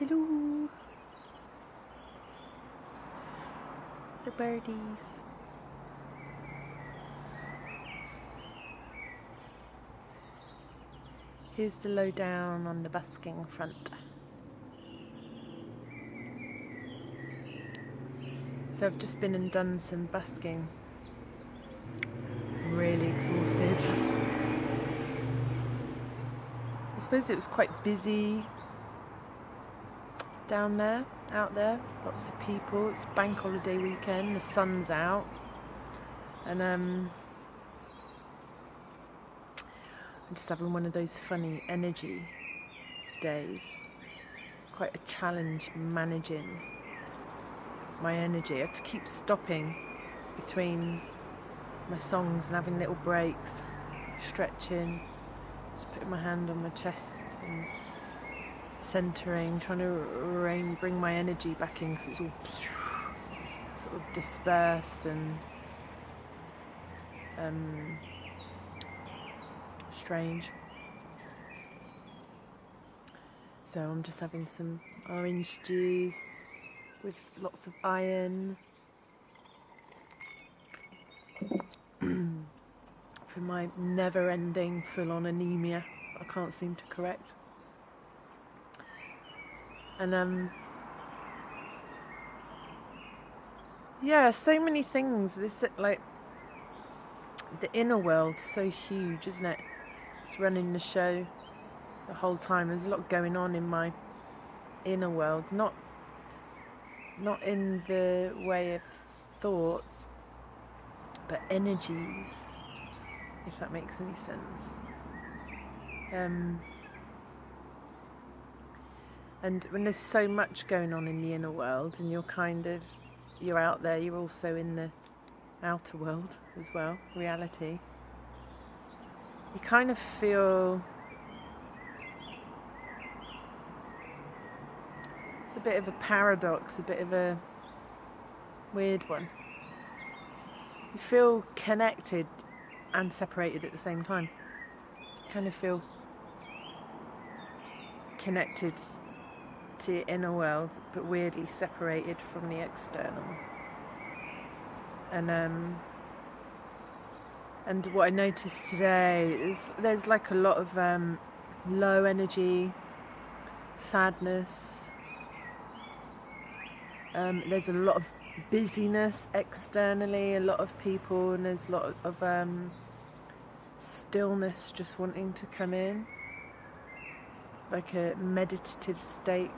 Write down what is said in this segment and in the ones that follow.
Hello, the birdies. Here's the lowdown on the busking front. So I've just been and done some busking. I'm really exhausted. I suppose it was quite busy down there, out there. Lots of people. It's bank holiday weekend. The sun's out, and I'm just having one of those funny energy days. Quite a challenge managing my energy. I had to keep stopping between my songs and having little breaks, stretching, just putting my hand on my chest and centering, trying to bring my energy back in, because it's all sort of dispersed and strange. So I'm just having some orange juice with lots of iron for my never-ending full-on anemia I can't seem to correct. And yeah, so many things. This, like, the inner world's so huge, isn't it? It's running the show the whole time. There's a lot going on in my inner world, not in the way of thoughts, but energies, if that makes any sense. And when there's so much going on in the inner world, and you're out there, you're also in the outer world as well, reality, you kind of feel, it's a bit of a paradox, a bit of a weird one. You feel connected and separated at the same time. You kind of feel connected to your inner world, but weirdly separated from the external. And what I noticed today is there's like a lot of low energy, sadness. There's a lot of busyness externally, a lot of people, and there's a lot of stillness just wanting to come in, like a meditative state,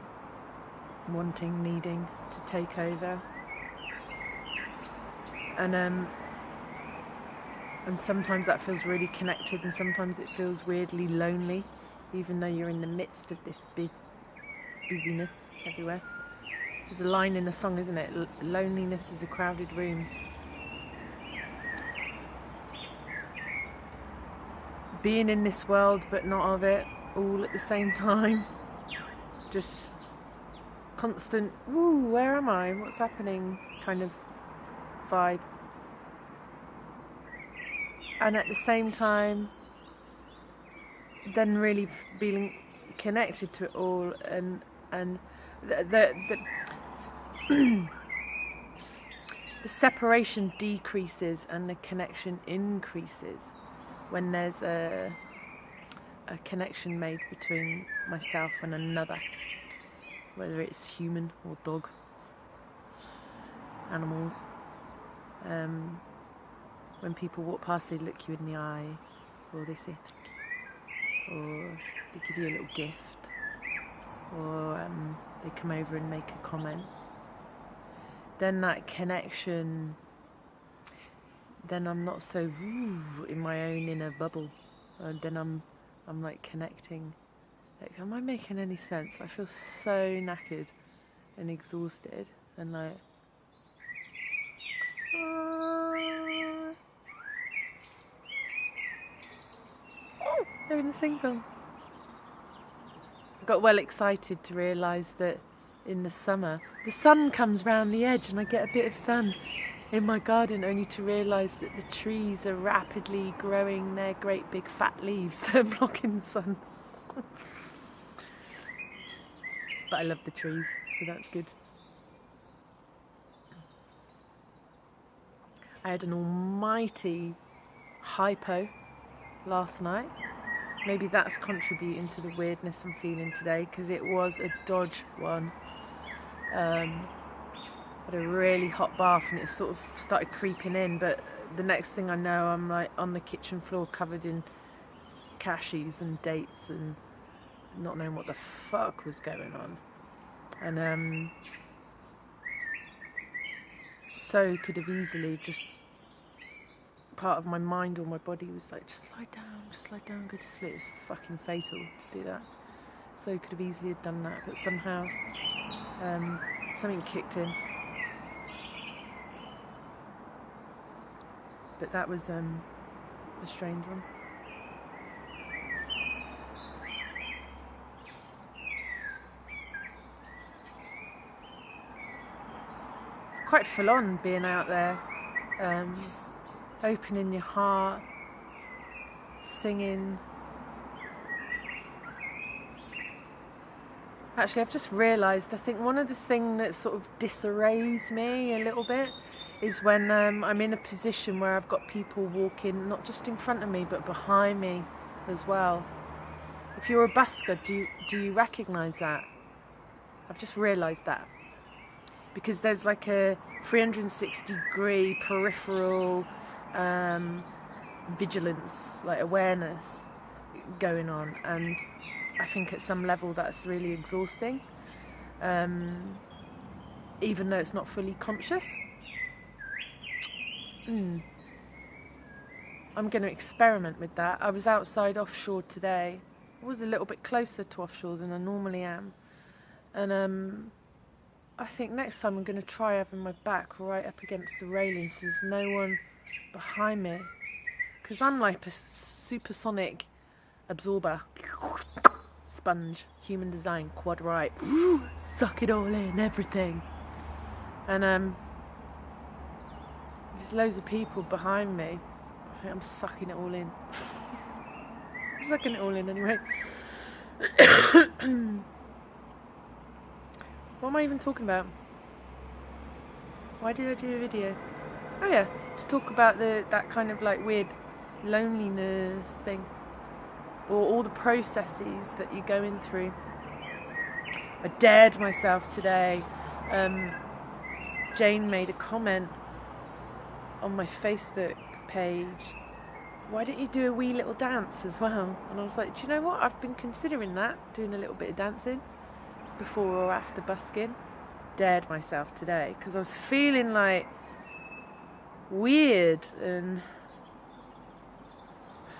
needing to take over. And sometimes that feels really connected, and sometimes it feels weirdly lonely, even though you're in the midst of this big busyness everywhere. There's a line in the song, isn't it? Loneliness is a crowded room. Being in this world but not of it, all at the same time. Just constant, ooh, where am I? What's happening? Kind of vibe. And at the same time, then really feeling connected to it all, and the the separation decreases and the connection increases when there's a connection made between myself and another, whether it's human or dog, animals. When people walk past, they look you in the eye, or they say thank you, or they give you a little gift, or they come over and make a comment. Then that connection, then I'm not so in my own inner bubble, and then I'm like connecting. Like, am I making any sense? I feel so knackered and exhausted, and like, they're in the sing song. I got well excited to realise that in the summer, the sun comes round the edge and I get a bit of sun in my garden, only to realise that the trees are rapidly growing their great big fat leaves that are blocking the sun. but I love the trees, so that's good. I had an almighty hypo last night. Maybe that's contributing to the weirdness I'm feeling today, because it was a dodge one. Had a really hot bath and it sort of started creeping in, but the next thing I know, I'm like on the kitchen floor covered in cashews and dates and not knowing what the fuck was going on. And so could have easily just, part of my mind or my body was like, just lie down, go to sleep. It was fucking fatal to do that. So could have easily have done that, but somehow something kicked in. But that was a strange one. It's quite full on being out there, opening your heart, singing. Actually, I've just realised, I think one of the things that sort of disarrays me a little bit is when I'm in a position where I've got people walking, not just in front of me, but behind me as well. If you're a busker, do you recognise that? I've just realised that. Because there's like a 360-degree peripheral vigilance, like awareness going on, and I think at some level that's really exhausting, even though it's not fully conscious. I'm going to experiment with that. I was outside offshore today. I was a little bit closer to offshore than I normally am, and I think next time I'm going to try having my back right up against the railing so there's no one behind me, because I'm like a supersonic absorber, sponge, human design, quad right, suck it all in, everything. And there's loads of people behind me. I think I'm sucking it all in. I'm sucking it all in anyway. What am I even talking about? Why did I do a video? Oh yeah, to talk about that kind of like weird loneliness thing, or all the processes that you're going through. I dared myself today. Jane made a comment on my Facebook page. Why don't you do a wee little dance as well? And I was like, do you know what? I've been considering that, doing a little bit of dancing before or after busking. Dared myself today because I was feeling like weird and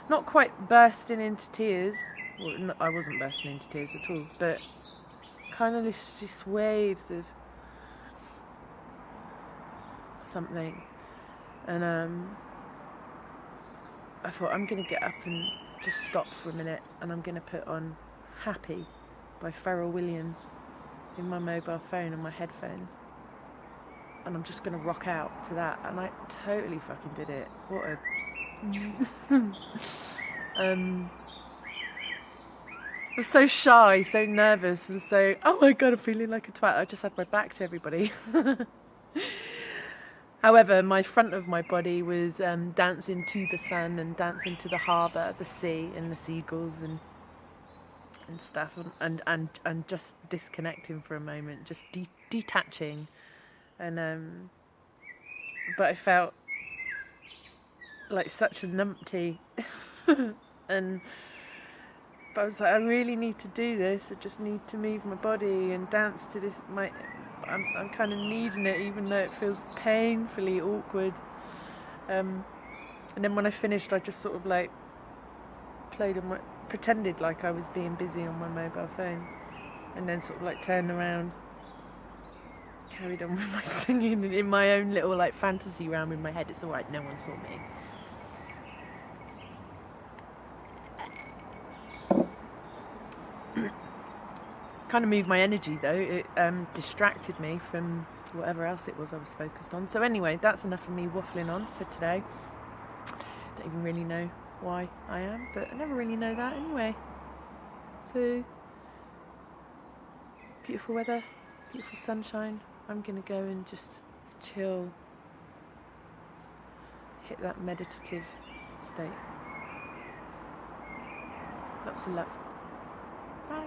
not quite bursting into tears. Well, no, I wasn't bursting into tears at all, but kind of just waves of something. And I thought, I'm going to get up and just stop for a minute, and I'm going to put on Happy by Pharrell Williams in my mobile phone and my headphones, and I'm just going to rock out to that. And I totally fucking did it. What a I was so shy, so nervous, and so, oh my god, I'm feeling like a twat. I just had my back to everybody. However, my front of my body was dancing to the sun and dancing to the harbour, the sea, and the seagulls and stuff, and just disconnecting for a moment, just detaching. And but I felt like such a numpty, and but I was like, I really need to do this. I just need to move my body and dance to this. I'm kind of needing it, even though it feels painfully awkward. And then when I finished, I just sort of like pretended like I was being busy on my mobile phone, and then sort of like turned around, carried on with my singing in my own little like fantasy realm in my head. It's alright, no one saw me. Kind of moved my energy though. It distracted me from whatever else it was I was focused on. So anyway, that's enough of me waffling on for today. Don't even really know why I am, but I never really know that anyway. So Beautiful weather, beautiful sunshine. I'm going to go and just chill, hit that meditative state. Lots of love. Bye.